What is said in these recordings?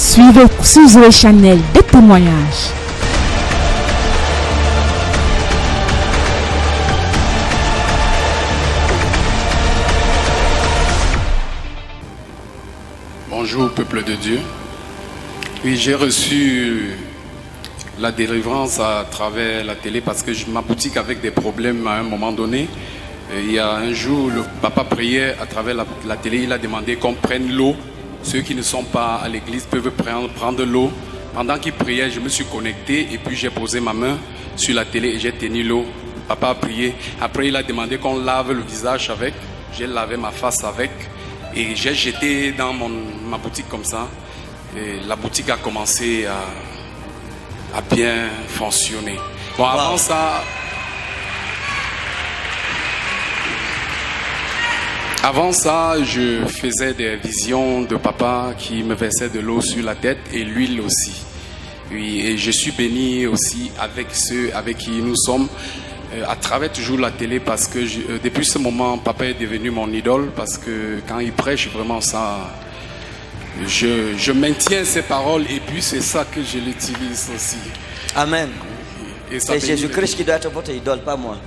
Suivez sur Zoé Channel des témoignages. Bonjour peuple de Dieu. Oui, j'ai reçu la délivrance à travers la télé parce que ma boutique avait des problèmes à un moment donné. Il y a un jour, le papa priait à travers la télé, il a demandé qu'on prenne l'eau. Ceux qui ne sont pas à l'église peuvent prendre l'eau. Pendant qu'il priait, je me suis connecté et puis j'ai posé ma main sur la télé et j'ai tenu l'eau. Papa a prié. Après, il a demandé qu'on lave le visage avec. J'ai lavé ma face avec. Et j'ai jeté dans ma boutique comme ça. Et la boutique a commencé à bien fonctionner. Bon, avant ça... Avant ça, je faisais des visions de papa qui me versait de l'eau sur la tête et l'huile aussi. Oui, et je suis béni aussi avec ceux avec qui nous sommes, à travers toujours la télé, parce que depuis ce moment, papa est devenu mon idole, parce que quand il prêche, vraiment ça, je maintiens ses paroles et puis c'est ça que je l'utilise aussi. Amen. C'est Jésus-Christ qui doit être votre idole, pas moi.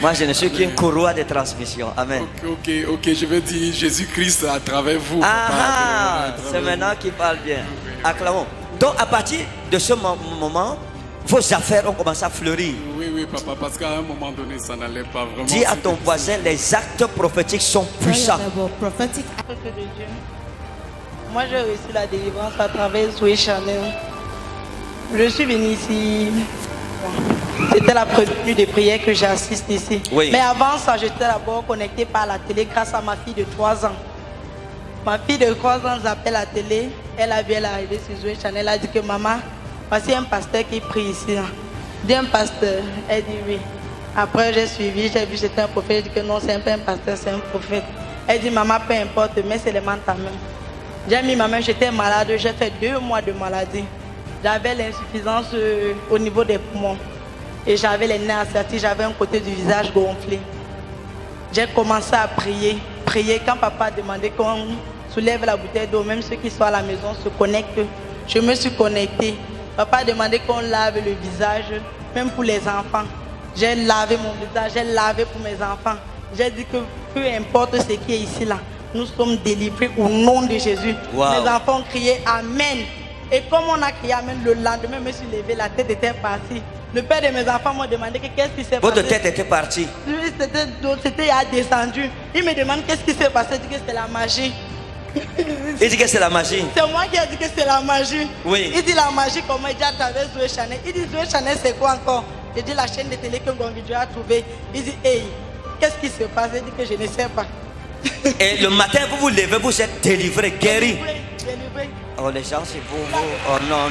Moi, je ne suis qu'une courroie de transmission. Amen. Ok, je veux dire Jésus-Christ à travers vous. C'est maintenant qu'il parle bien. Acclamons. Donc, à partir de ce moment, vos affaires ont commencé à fleurir. Oui, papa, parce qu'à un moment donné, ça n'allait pas vraiment. Dis à ton voisin, les actes prophétiques sont puissants. Moi, j'ai reçu la délivrance à travers Zoé Channel. Je suis venu ici. C'était la première nuit de prière que j'assiste ici. Oui. Mais avant ça, j'étais d'abord connectée par la télé grâce à ma fille de 3 ans. Ma fille de 3 ans appelle la télé. Elle a vu, elle est arrivée sur Zoé Channel. Elle a dit que maman, voici un pasteur qui prie ici. Dis un pasteur. Elle dit oui. Après, j'ai suivi, j'ai vu que c'était un prophète. J'ai dit que non, c'est pas un pasteur, c'est un prophète. Elle dit maman, peu importe, mais c'est seulement ta main. J'ai mis ma main, j'étais malade. J'ai fait 2 mois de maladie. J'avais l'insuffisance au niveau des poumons. Et j'avais les nez assertis, j'avais un côté du visage gonflé. J'ai commencé à prier. Quand papa a demandé qu'on soulève la bouteille d'eau, même ceux qui sont à la maison se connectent. Je me suis connectée. Papa a demandé qu'on lave le visage, même pour les enfants. J'ai lavé mon visage, j'ai lavé pour mes enfants. J'ai dit que peu importe ce qui est ici, là, nous sommes délivrés au nom de Jésus. Wow. Mes enfants ont crié Amen. Et comme on a crié Amen, le lendemain, je me suis levée, la tête était partie. Le père de mes enfants m'a demandé qu'est-ce qui s'est passé. Votre tête était partie. Oui, c'était descendu. Il me demande qu'est-ce qui s'est passé. Il dit que c'est la magie. Il dit que c'est la magie. C'est moi qui ai dit que c'est la magie. Oui. Il dit la magie, comment il dit à travers Zoé Channel. Il dit Zoé Channel, c'est quoi encore? Il dit la chaîne de télé que Gonguidjo a trouvée. Il dit hey, qu'est-ce qui se passe? Il dit que je ne sais pas. Et le matin, vous vous levez, vous êtes délivré, guéri. Délivré. Oh, les gens, c'est vous. Oh, non.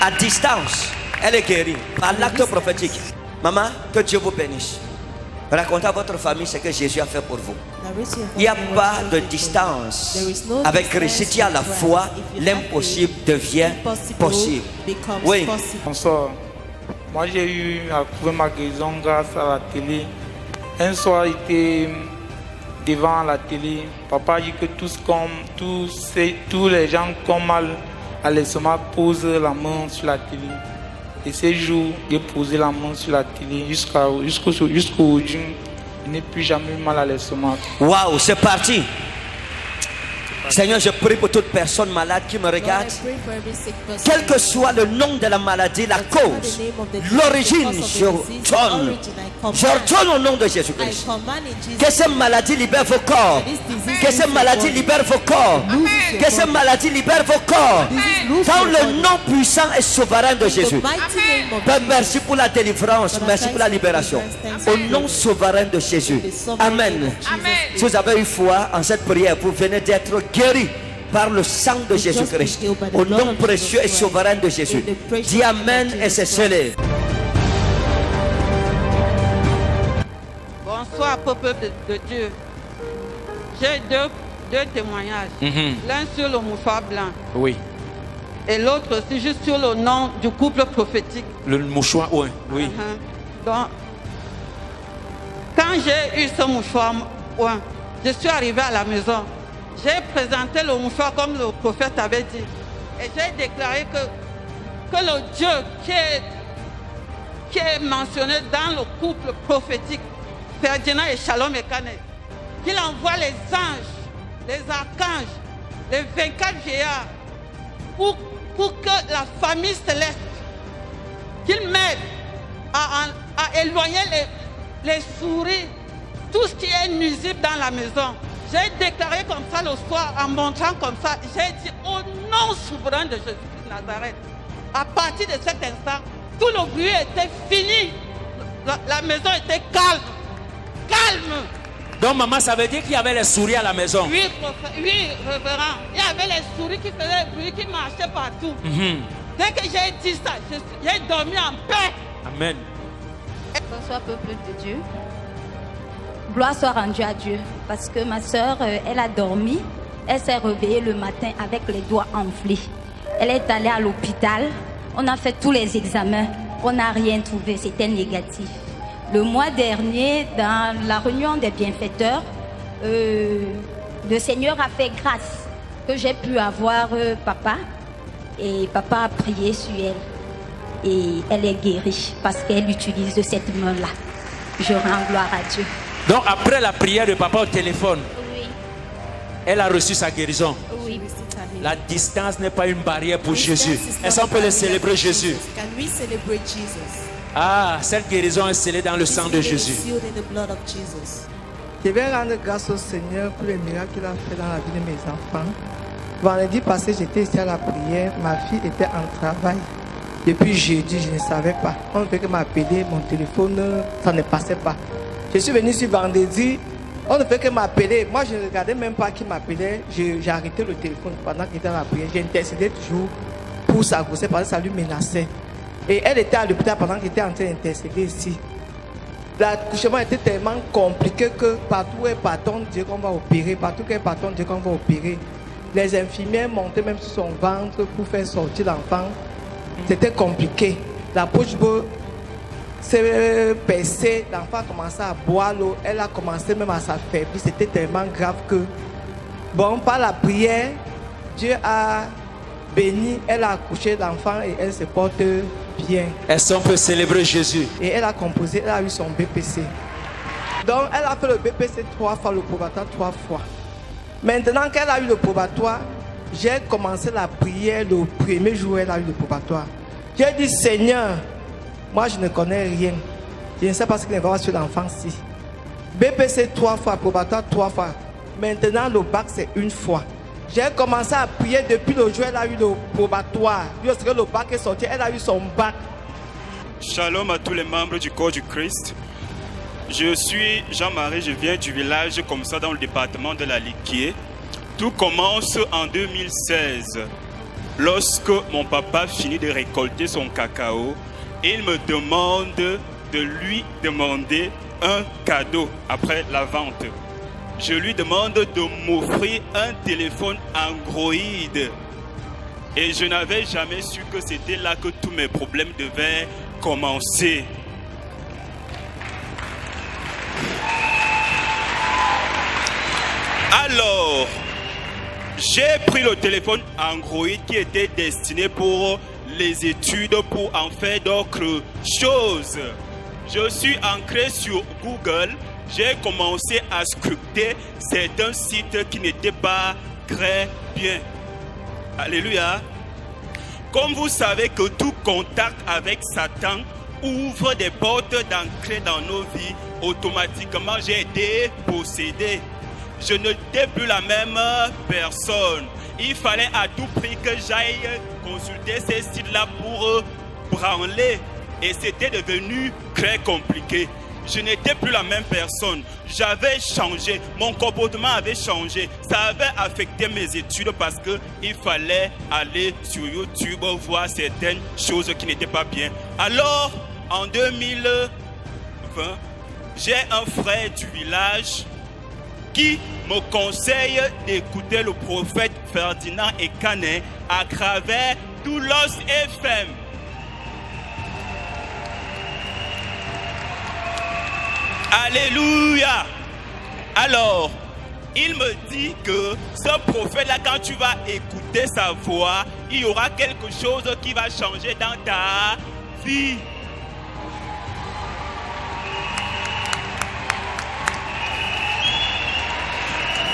À distance, elle est guérie par l'acte prophétique. Maman, que Dieu vous bénisse. Racontez à votre famille ce que Jésus a fait pour vous. Il n'y a pas de distance. Avec Christ, il y a la foi, l'impossible devient possible. Oui. Bonsoir. Moi, j'ai eu à trouver ma guérison grâce à la télé. Un soir, j'étais devant la télé. Papa dit que tous les gens qui ont mal à l'estomac posent la main sur la télé. Et ces jours, j'ai posé la main sur la télé jusqu'au jour, je n'ai plus jamais mal à l'estomac. Waouh, c'est parti. Seigneur, je prie pour toute personne malade qui me regarde. Quel que soit le nom de la maladie, la cause, l'origine, j'ordonne au nom de Jésus-Christ. Que cette maladie libère vos corps. Que cette maladie libère vos corps. Que cette maladie libère vos corps. Dans le nom puissant et souverain de Jésus. Père, merci pour la délivrance. Merci pour la libération. Au nom souverain de Jésus. Amen. Si vous avez eu foi en cette prière, vous venez d'être guéri par le sang de Jésus-Christ. Au nom précieux et souverain de Jésus. Dis Amen et c'est scellé. Bonsoir, peuple de Dieu. J'ai deux témoignages. L'un sur le mouchoir blanc. Oui. Et l'autre aussi juste sur le nom du couple prophétique. Le mouchoir, oui. Donc, quand j'ai eu ce mouchoir, je suis arrivée à la maison. j'ai présenté le mouchoir comme le prophète avait dit. Et j'ai déclaré que le Dieu qui est mentionné dans le couple prophétique, Ferdinand et Shalom et Kane, qu'il envoie les anges, les archanges, les 24 vieillards, pour que la famille céleste, qu'il m'aide à éloigner les souris, tout ce qui est nuisible dans la maison. J'ai déclaré comme ça le soir, en montrant comme ça, j'ai dit au nom souverain de Jésus-Christ de Nazareth, à partir de cet instant, tout le bruit était fini. La maison était calme. Calme. Donc maman, ça veut dire qu'il y avait les souris à la maison? Oui, révérend. Il y avait les souris qui faisaient le bruit, qui marchaient partout. Dès que j'ai dit ça, j'ai dormi en paix. Amen. Bonsoir peuple de Dieu. Gloire soit rendue à Dieu. Parce que ma soeur, elle a dormi. Elle s'est réveillée le matin avec les doigts enflés. Elle est allée à l'hôpital. On a fait tous les examens. On n'a rien trouvé. C'était négatif. Le mois dernier, dans la réunion des bienfaiteurs, le Seigneur a fait grâce que j'ai pu avoir papa. Et papa a prié sur elle. Et elle est guérie parce qu'elle utilise cette main-là. Je rends gloire à Dieu. Donc après la prière de papa au téléphone, Oui. elle a reçu sa guérison. Oui. La distance n'est pas une barrière pour Jésus. Est-ce qu'on peut le célébrer Jésus? Can we celebrate Jesus? Ah, cette guérison est scellée dans le sang de Jésus. Sealed in the blood of Jesus. Je vais rendre grâce au Seigneur pour les miracles qu'il a fait dans la vie de mes enfants. Vendredi passé, j'étais ici à la prière. Ma fille était en travail. Depuis jeudi, je ne savais pas. On ne fait que m'appeler, mon téléphone, ça ne passait pas. Je suis venu ici vendredi. On ne fait que m'appeler. Moi, je ne regardais même pas qui m'appelait. J'ai arrêté le téléphone pendant qu'il était à la prière. J'ai intercédé toujours pour sa grossesse parce que ça lui menaçait. Et elle était à l'hôpital pendant qu'il était en train d'intercéder ici. L'accouchement était tellement compliqué que partout où elle partait, on disait qu'on va opérer. Partout où elle partait, on disait qu'on va opérer. Les infirmières montaient même sur son ventre pour faire sortir l'enfant. C'était compliqué. La poche s'est percée. L'enfant a commencé à boire l'eau. Elle a commencé même à s'affaiblir. C'était tellement grave que, bon, par la prière, Dieu a béni. Elle a accouché l'enfant et elle se porte bien. Est-ce qu'on peut célébrer Jésus? Et elle a composé, elle a eu son BPC. Donc, elle a fait le BPC 3 fois, le probatoire 3 fois. Maintenant qu'elle a eu le probatoire, j'ai commencé la prière le premier jour où elle a eu le probatoire. J'ai dit, Seigneur, moi je ne connais rien. Je ne sais pas ce qu'il va y avoir sur l'enfant-ci. BPC 3 fois, probatoire 3 fois. Maintenant, le bac, c'est une fois. J'ai commencé à prier depuis le jour où elle a eu le probatoire. Lorsque le bac est sorti, elle a eu son bac. Shalom à tous les membres du corps du Christ. Je suis Jean-Marie, je viens du village comme ça dans le département de la Liquier. Tout commence en 2016. Lorsque mon papa finit de récolter son cacao, il me demande de lui demander un cadeau après la vente. Je lui demande de m'offrir un téléphone Android. Et je n'avais jamais su que c'était là que tous mes problèmes devaient commencer. Alors, j'ai pris le téléphone Android qui était destiné pour les études, pour en faire d'autres choses. Je suis entré sur Google, j'ai commencé à scruter certains sites qui n'étaient pas très bien. Alléluia. Comme vous savez que tout contact avec Satan ouvre des portes d'entrée dans nos vies, automatiquement j'ai été possédé. Je n'étais plus la même personne. Il fallait à tout prix que j'aille consulter ces sites-là pour branler. Et c'était devenu très compliqué. Je n'étais plus la même personne. J'avais changé. Mon comportement avait changé. Ça avait affecté mes études parce qu'il fallait aller sur YouTube voir certaines choses qui n'étaient pas bien. Alors, en 2020, j'ai un frère du village qui me conseille d'écouter le prophète Ferdinand et Kane à travers Toulouse FM. Alléluia. Alors, Il me dit que ce prophète-là, quand tu vas écouter sa voix, il y aura quelque chose qui va changer dans ta vie.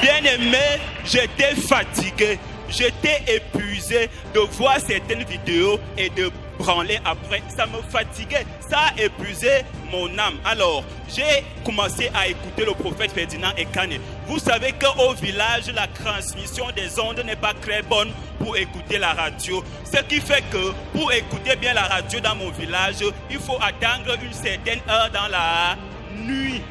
Bien-aimé, j'étais fatigué, j'étais épuisé de voir certaines vidéos et de branler après. Ça me fatiguait, ça a épuisé mon âme. Alors, j'ai commencé à écouter le prophète Ferdinand Ekane. Vous savez qu'au village, la transmission des ondes n'est pas très bonne pour écouter la radio. Ce qui fait que pour écouter bien la radio dans mon village, il faut attendre une certaine heure dans la nuit.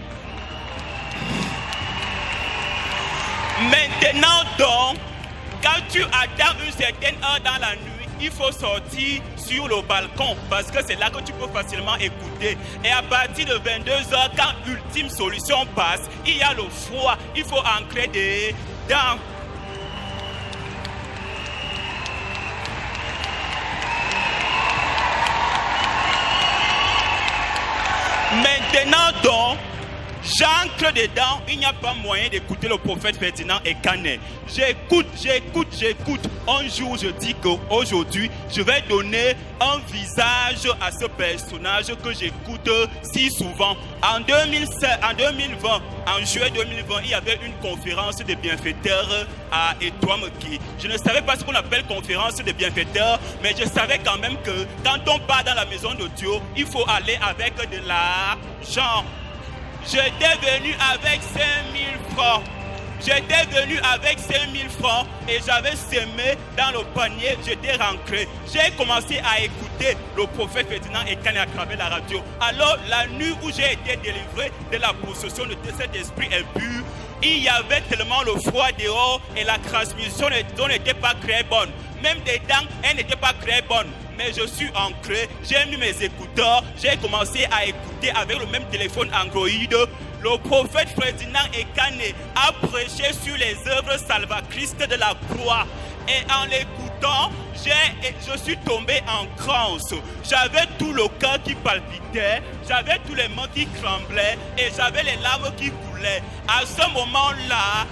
Maintenant donc, quand tu attends une certaine heure dans la nuit, il faut sortir sur le balcon parce que c'est là que tu peux facilement écouter. Et à partir de 22h, quand l'ultime solution passe, il y a le froid, il faut ancrer des dents. Maintenant donc, j'ancre dedans, il n'y a pas moyen d'écouter le prophète Ferdinand Ekane. J'écoute. Un jour, je dis qu'aujourd'hui, je vais donner un visage à ce personnage que j'écoute si souvent. En 2020, en juillet 2020, il y avait une conférence des bienfaiteurs à Etouameki. Je ne savais pas ce qu'on appelle conférence des bienfaiteurs, mais je savais quand même que quand on part dans la maison de Dieu, il faut aller avec de l'argent. J'étais venu avec 5000 francs. J'étais venu avec 5000 francs et j'avais semé dans le panier, j'étais rentré. J'ai commencé à écouter le prophète Ferdinand Ekane à travers la radio. Alors, la nuit où j'ai été délivré de la possession de cet esprit impur, il y avait tellement le froid dehors et la transmission n'était pas très bonne. Même dedans, elle n'était pas très bonne. Mais je suis ancré, j'ai mis mes écouteurs, j'ai commencé à écouter avec le même téléphone Android. Le prophète Ferdinand Ekane a prêché sur les œuvres salvatrices de la croix. Et en l'écoutant, je suis tombé en transe. J'avais tout le cœur qui palpitait, j'avais tous les mains qui tremblaient et j'avais les larmes qui coulaient. À ce moment-là,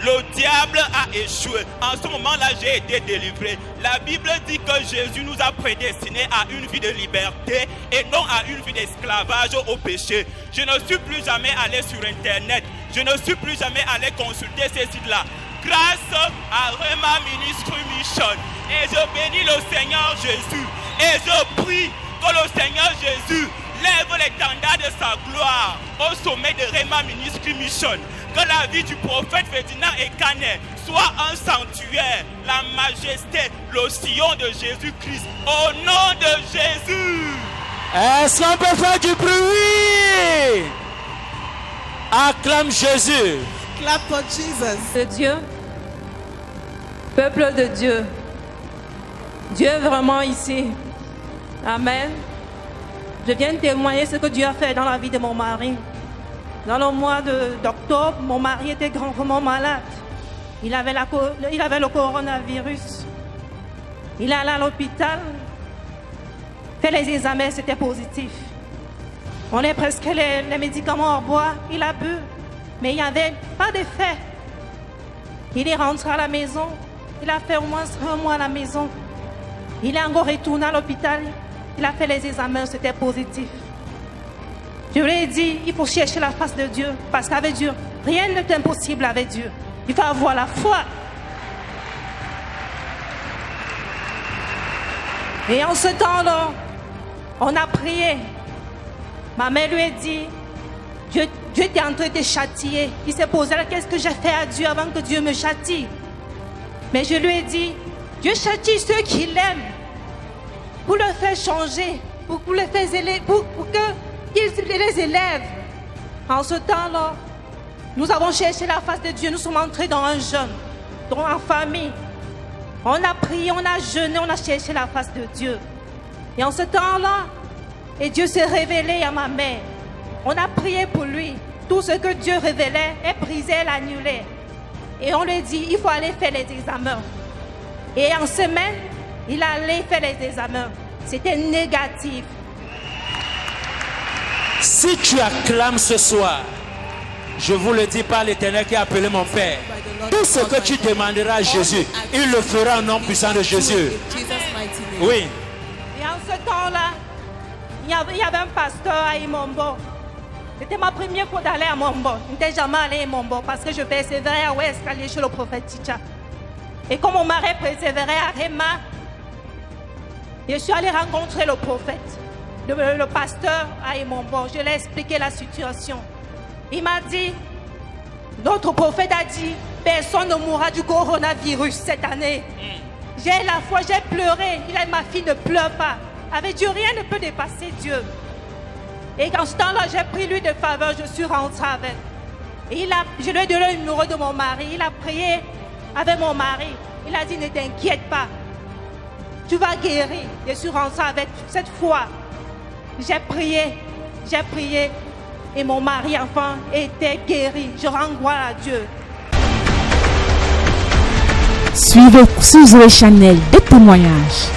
le diable a échoué. En ce moment-là, j'ai été délivré. La Bible dit que Jésus nous a prédestinés à une vie de liberté et non à une vie d'esclavage au péché. Je ne suis plus jamais allé sur Internet. Je ne suis plus jamais allé consulter ces sites-là. Grâce à Rema Ministry Mission. Et je bénis le Seigneur Jésus. Et je prie que le Seigneur Jésus lève l'étendard de sa gloire au sommet de Rema Ministry Mission. Que la vie du prophète Ferdinand Ekane soit un sanctuaire, la majesté, le sillon de Jésus-Christ. Au nom de Jésus. Est-ce qu'on peut faire du bruit? Acclame Jésus. Clap for Jesus. De Dieu, peuple de Dieu, Dieu est vraiment ici. Amen. Je viens témoigner ce que Dieu a fait dans la vie de mon mari. Dans le mois d'octobre, mon mari était gravement malade. Il avait le coronavirus. Il est allé à l'hôpital, fait les examens, c'était positif. On est presque les médicaments au bois, il a bu, mais il n'y avait pas d'effet. Il est rentré à la maison, il a fait au moins 1 mois à la maison. Il est encore retourné à l'hôpital, il a fait les examens, c'était positif. Je lui ai dit, il faut chercher la face de Dieu, parce qu'avec Dieu, rien n'est impossible avec Dieu. Il faut avoir la foi. Et en ce temps-là, on a prié. Ma mère lui a dit, Dieu était en train de te châtier. Il s'est posé la question, qu'est-ce que j'ai fait à Dieu avant que Dieu me châtie? Mais je lui ai dit, Dieu châtie ceux qui l'aiment pour le faire changer, pour le faire élever, pour qu'ils les élèvent. En ce temps-là, nous avons cherché la face de Dieu. Nous sommes entrés dans un jeûne, en famille. On a prié, on a jeûné, on a cherché la face de Dieu. Et en ce temps-là, et Dieu s'est révélé à ma mère. On a prié pour lui. Tout ce que Dieu révélait est brisé, elle annulé. Et on lui dit, il faut aller faire les examens. Et en semaine, il allait faire les examens. C'était négatif. Si tu acclames ce soir, je vous le dis par l'Éternel qui a appelé mon Père, tout ce que tu demanderas à Jésus, il le fera au nom puissant de Jésus. Oui. Et en ce temps-là, il y avait un pasteur à Imombo. C'était ma première fois d'aller à Mombo. Je n'étais jamais allé à Mombo parce que je persévérais à Ouest, aller chez le prophète Ticha. Et comme mon mari persévérait à Réma, je suis allée rencontrer le prophète, le pasteur à Imombo. Je lui ai expliqué la situation. Il m'a dit, notre prophète a dit, personne ne mourra du coronavirus cette année. J'ai la foi, j'ai pleuré. Il a dit, ma fille, ne pleure pas. Avec Dieu, rien ne peut dépasser Dieu. Et en ce temps-là, j'ai pris lui de faveur, je suis rentrée avec. Et je lui ai donné le numéro de mon mari. Il a prié avec mon mari. Il a dit, ne t'inquiète pas. Tu vas guérir. Je suis rentrée avec cette foi. J'ai prié. Et mon mari, enfin, était guéri. Je rends gloire à Dieu. Suivez Zoé Chanel des témoignages.